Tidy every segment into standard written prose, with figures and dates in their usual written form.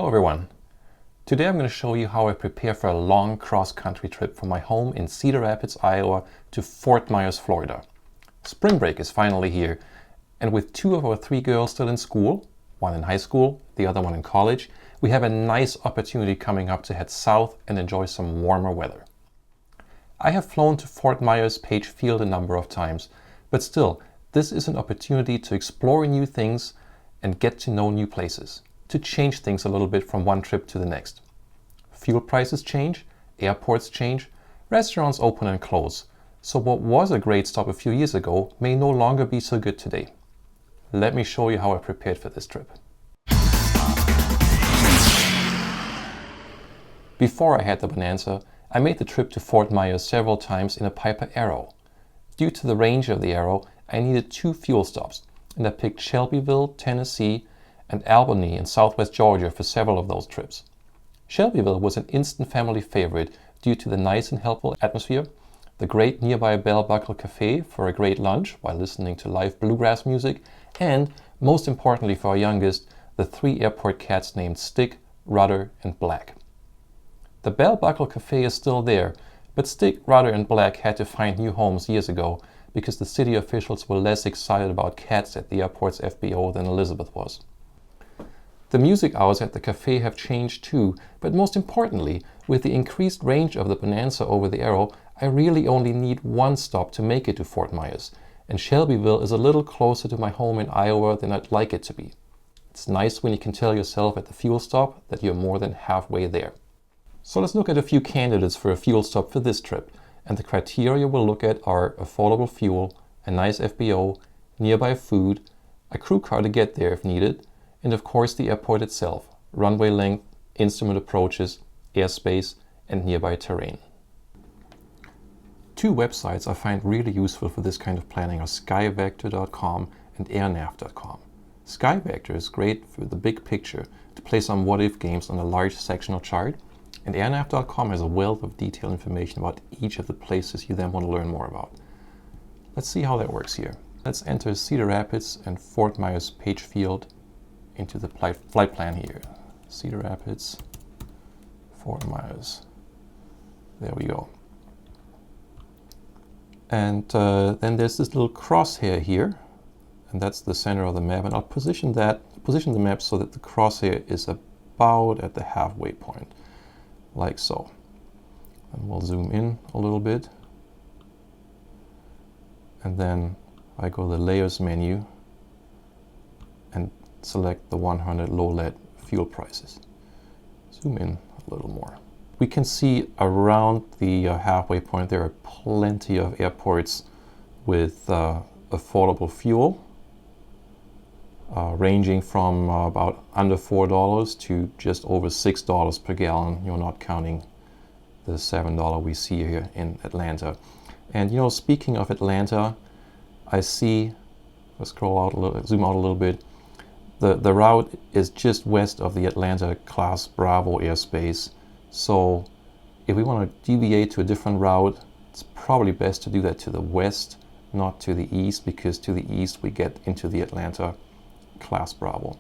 everyone. Today I'm going to show you how I prepare for a long cross-country trip from my home in Cedar Rapids, Iowa to Fort Myers, Florida. Spring break is finally here, and with 2 of our 3 girls still in school, one in high school, the other one in college, we have a nice opportunity coming up to head south and enjoy some warmer weather. I have flown to Fort Myers Page Field a number of times, but still, this is an opportunity to explore new things and get to know new places, to change things a little bit from one trip to the next. Fuel prices change, airports change, restaurants open and close, so what was a great stop a few years ago may no longer be so good today. Let me show you how I prepared for this trip. Before I had the Bonanza, I made the trip to Fort Myers several times in a Piper Arrow. Due to the range of the Arrow, I needed 2 fuel stops, and I picked Shelbyville, Tennessee, and Albany in southwest Georgia for several of those trips. Shelbyville was an instant family favorite due to the nice and helpful atmosphere, the great nearby Bell Buckle Cafe for a great lunch while listening to live bluegrass music, and, most importantly for our youngest, the 3 airport cats named Stick, Rudder, and Black. The Bell Buckle Cafe is still there, but Stick, Rudder, and Black had to find new homes years ago because the city officials were less excited about cats at the airport's FBO than Elizabeth was. The music hours at the cafe have changed too, but most importantly, with the increased range of the Bonanza over the Arrow, I really only need 1 stop to make it to Fort Myers, and Shelbyville is a little closer to my home in Iowa than I'd like it to be. It's nice when you can tell yourself at the fuel stop that you're more than halfway there. So let's look at a few candidates for a fuel stop for this trip, and the criteria we'll look at are affordable fuel, a nice FBO, nearby food, a crew car to get there if needed, and of course the airport itself, runway length, instrument approaches, airspace, and nearby terrain. 2 websites I find really useful for this kind of planning are skyvector.com and airnav.com. Skyvector is great for the big picture to play some what-if games on a large sectional chart, and airnav.com has a wealth of detailed information about each of the places you then want to learn more about. Let's see how that works here. Let's enter Cedar Rapids and Fort Myers Page Field into the flight plan here. Cedar Rapids, Fort Myers. There we go. And then there's this little crosshair here, and that's the center of the map. And I'll position the map so that the crosshair is about at the halfway point, like so. And we'll zoom in a little bit. And then I go to the Layers menu and select the 100 low lead fuel prices. Zoom in a little more. We can see around the halfway point there are plenty of airports with affordable fuel, ranging from about under $4 to just over $6 per gallon. You're not counting the $7 we see here in Atlanta. And you know, speaking of Atlanta, I see, let's scroll out a little, zoom out a little bit. The route is just west of the Atlanta Class Bravo airspace. So if we want to deviate to a different route, it's probably best to do that to the west, not to the east, because to the east we get into the Atlanta Class Bravo.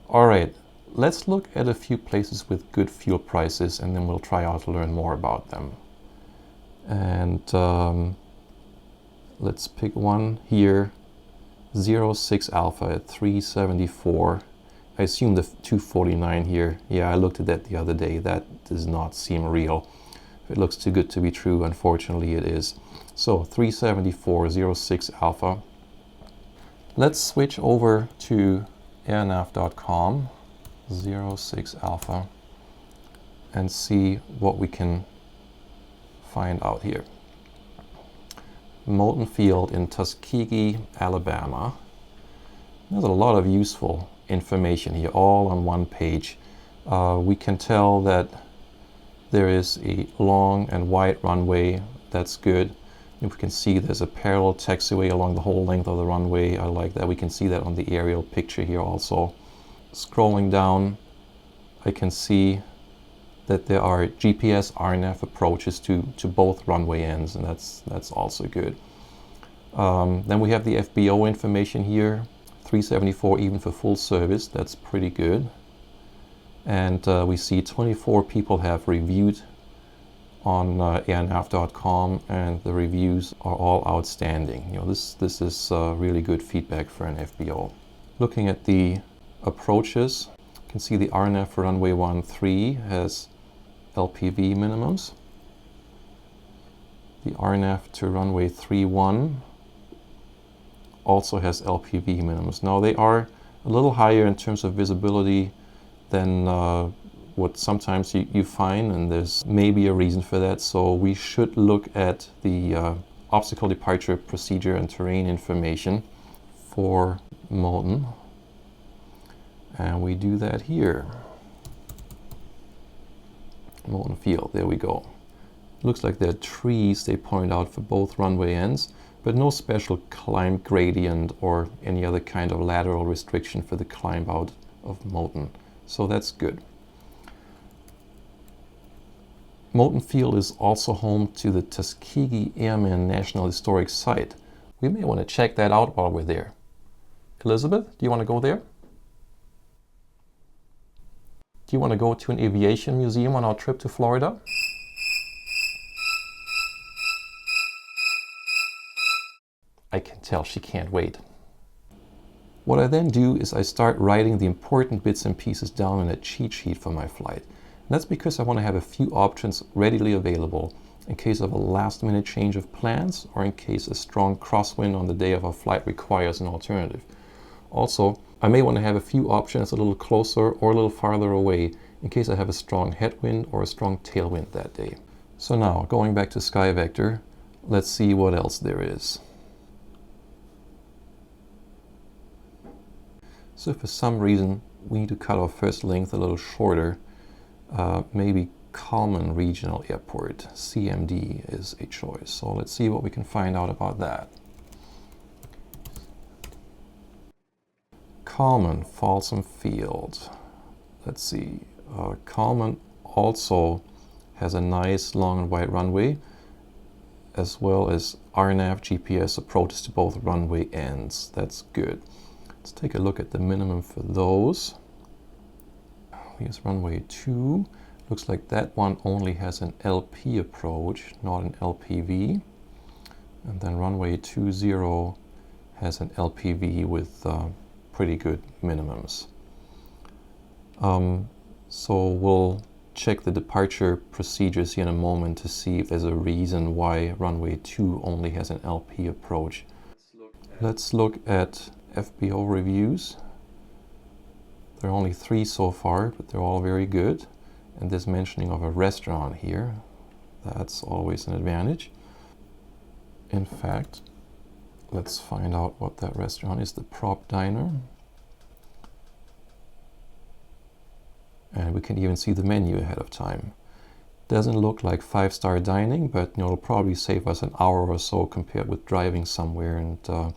All right, let's look at a few places with good fuel prices, and then we'll try out to learn more about them. And let's pick one here. 06 Alpha at 374. I assume the 249 here. Yeah, I looked at that the other day. That does not seem real. It looks too good to be true. Unfortunately, it is. So 374 06 Alpha. Let's switch over to airnav.com 06 Alpha and see what we can find out here. Moulton Field in Tuskegee, Alabama. There's a lot of useful information here, all on one page. We can tell that there is a long and wide runway. That's good. And we can see there's a parallel taxiway along the whole length of the runway. I like that. We can see that on the aerial picture here also. Scrolling down, I can see that there are GPS RNAV approaches to both runway ends, and that's also good. Then we have the FBO information here, 374 even for full service. That's pretty good. And we see 24 people have reviewed on airnav.com, and the reviews are all outstanding. You know, this is really good feedback for an FBO. Looking at the approaches, you can see the RNAV for runway 13 has LPV minimums. The RNAV to runway 31 also has LPV minimums. Now they are a little higher in terms of visibility than what sometimes you find, and there's maybe a reason for that. So we should look at the obstacle departure procedure and terrain information for Moulton. And we do that here. Moulton Field, there we go. Looks like there are trees they point out for both runway ends, but no special climb gradient or any other kind of lateral restriction for the climb out of Moulton. So that's good. Moulton Field is also home to the Tuskegee Airmen National Historic Site. We may want to check that out while we're there. Elizabeth, do you want to go there? Do you want to go to an aviation museum on our trip to Florida? I can tell she can't wait. What I then do is I start writing the important bits and pieces down in a cheat sheet for my flight. And that's because I want to have a few options readily available in case of a last-minute change of plans or in case a strong crosswind on the day of our flight requires an alternative. Also, I may want to have a few options a little closer or a little farther away in case I have a strong headwind or a strong tailwind that day. So now, going back to SkyVector, let's see what else there is. So if for some reason we need to cut our first length a little shorter, maybe Coleman Regional Airport, CMD, is a choice. So let's see what we can find out about that. Coleman, Folsom Field. Let's see. Coleman also has a nice long and wide runway, as well as RNAV GPS approaches to both runway ends. That's good. Let's take a look at the minimum for those. Here's runway 2. Looks like that one only has an LP approach, not an LPV. And then runway 20 has an LPV with pretty good minimums. So we'll check the departure procedures here in a moment to see if there's a reason why runway 2 only has an LP approach. Let's look at FBO reviews. There are only 3 so far, but they're all very good. And there's mentioning of a restaurant here. That's always an advantage. In fact, let's find out what that restaurant is. The Prop Diner. And we can even see the menu ahead of time. Doesn't look like 5-star dining, but it'll probably save us an hour or so compared with driving somewhere, and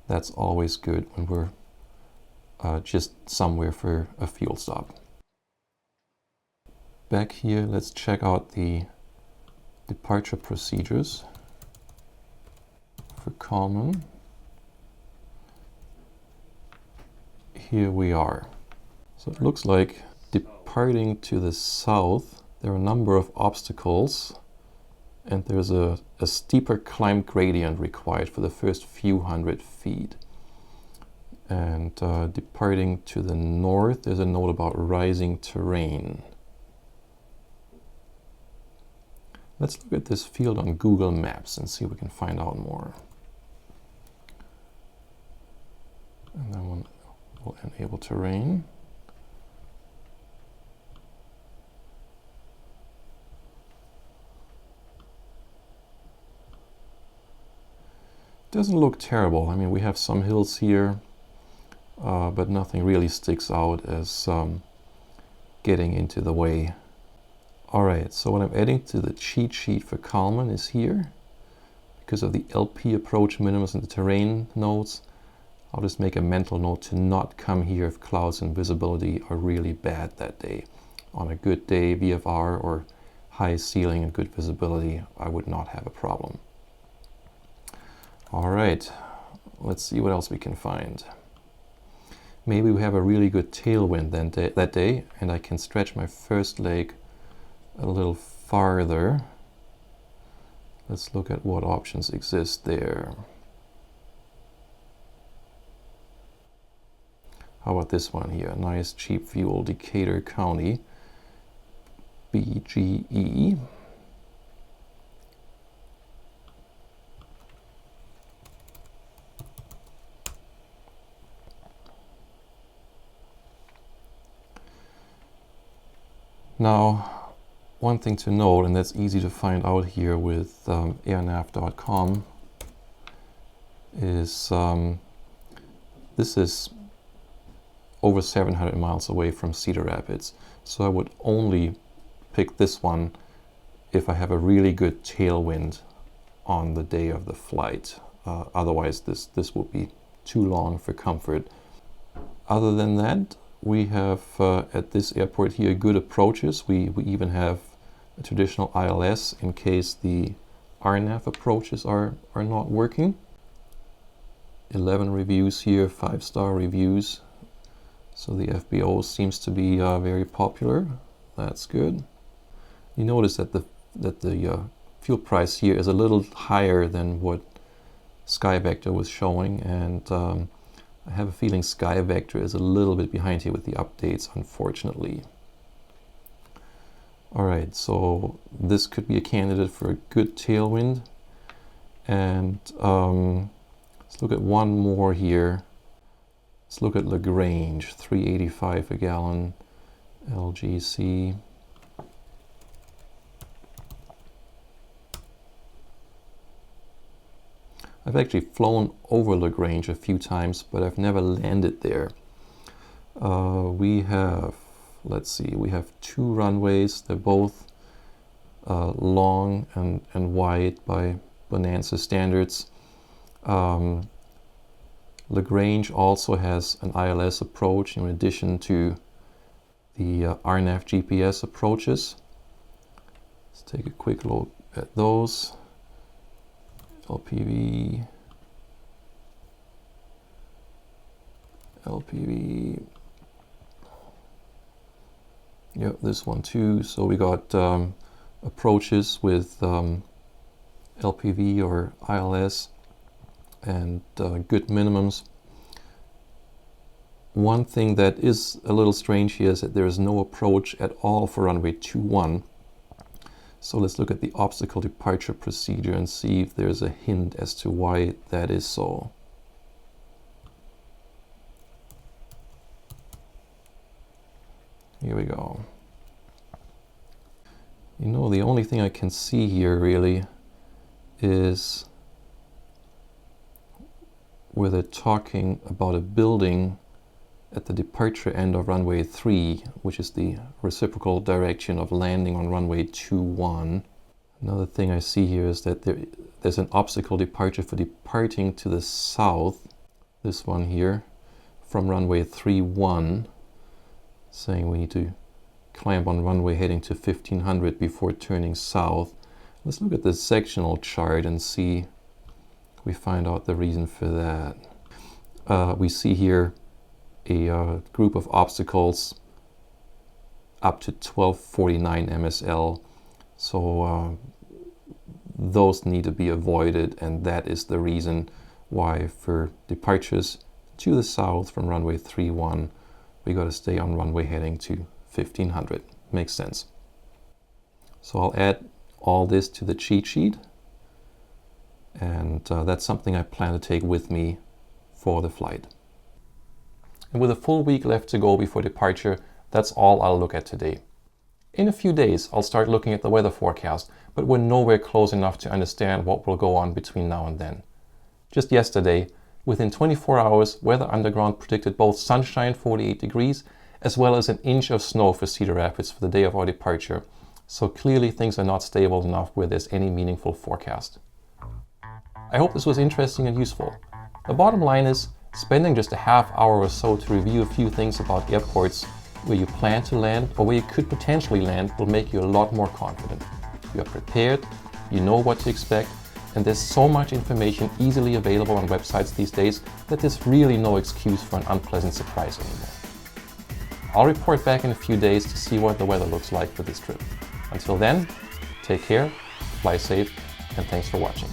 that's always good when we're just somewhere for a fuel stop. Back here, let's check out the departure procedures for Coleman. Here we are. So it looks like departing to the south, there are a number of obstacles, and there's a steeper climb gradient required for the first few hundred feet. And departing to the north, there's a note about rising terrain. Let's look at this field on Google Maps and see if we can find out more. And then we'll enable terrain. Doesn't look terrible. I mean, we have some hills here, but nothing really sticks out as getting into the way. Alright, so what I'm adding to the cheat sheet for Coleman is here. Because of the LP approach minimums and the terrain notes, I'll just make a mental note to not come here if clouds and visibility are really bad that day. On a good day, VFR or high ceiling and good visibility, I would not have a problem. Alright, let's see what else we can find. Maybe we have a really good tailwind that day, and I can stretch my first leg a little farther. Let's look at what options exist there. How about this one here? Nice cheap fuel, Decatur County, BGE. Now, one thing to note, and that's easy to find out here with airnav.com, is this is over 700 miles away from Cedar Rapids. So I would only pick this one if I have a really good tailwind on the day of the flight. Otherwise, this would be too long for comfort. Other than that, we have at this airport here good approaches. We even have a traditional ILS in case the RNAV approaches are not working. 11 reviews here, 5-star reviews. So the FBO seems to be very popular. That's good. You notice that the fuel price here is a little higher than what SkyVector was showing, and I have a feeling SkyVector is a little bit behind here with the updates, unfortunately. Alright, so this could be a candidate for a good tailwind. And let's look at one more here. Let's look at Lagrange, 385 a gallon, LGC. I've actually flown over Lagrange a few times, but I've never landed there. We have, let's see, we have 2 runways. They're both long and wide by Bonanza standards. Lagrange also has an ILS approach in addition to the RNAV GPS approaches. Let's take a quick look at those. LPV, yep, this one too. So we got approaches with LPV or ILS and good minimums. One thing that is a little strange here is that there is no approach at all for runway 21. So let's look at the obstacle departure procedure and see if there's a hint as to why that is so. Here we go. You know, the only thing I can see here really is where they're talking about a building at the departure end of runway 3, which is the reciprocal direction of landing on runway 21. Another thing I see here is that there's an obstacle departure for departing to the south, this one here, from runway 31, saying we need to climb on runway heading to 1500 before turning south. Let's look at the sectional chart and see if we find out the reason for that. We see here a group of obstacles up to 1249 MSL, so those need to be avoided, and that is the reason why for departures to the south from runway 31 we got to stay on runway heading to 1500. Makes sense. So I'll add all this to the cheat sheet, and that's something I plan to take with me for the flight. And with a full week left to go before departure, that's all I'll look at today. In a few days, I'll start looking at the weather forecast, but we're nowhere close enough to understand what will go on between now and then. Just yesterday, within 24 hours, Weather Underground predicted both sunshine 48 degrees, as well as an inch of snow for Cedar Rapids for the day of our departure. So clearly things are not stable enough where there's any meaningful forecast. I hope this was interesting and useful. The bottom line is, spending just a half hour or so to review a few things about airports where you plan to land or where you could potentially land will make you a lot more confident. You are prepared, you know what to expect, And there's so much information easily available on websites these days that there's really no excuse for an unpleasant surprise anymore. I'll report back in a few days to see what the weather looks like for this trip. Until then, take care, fly safe, and thanks for watching.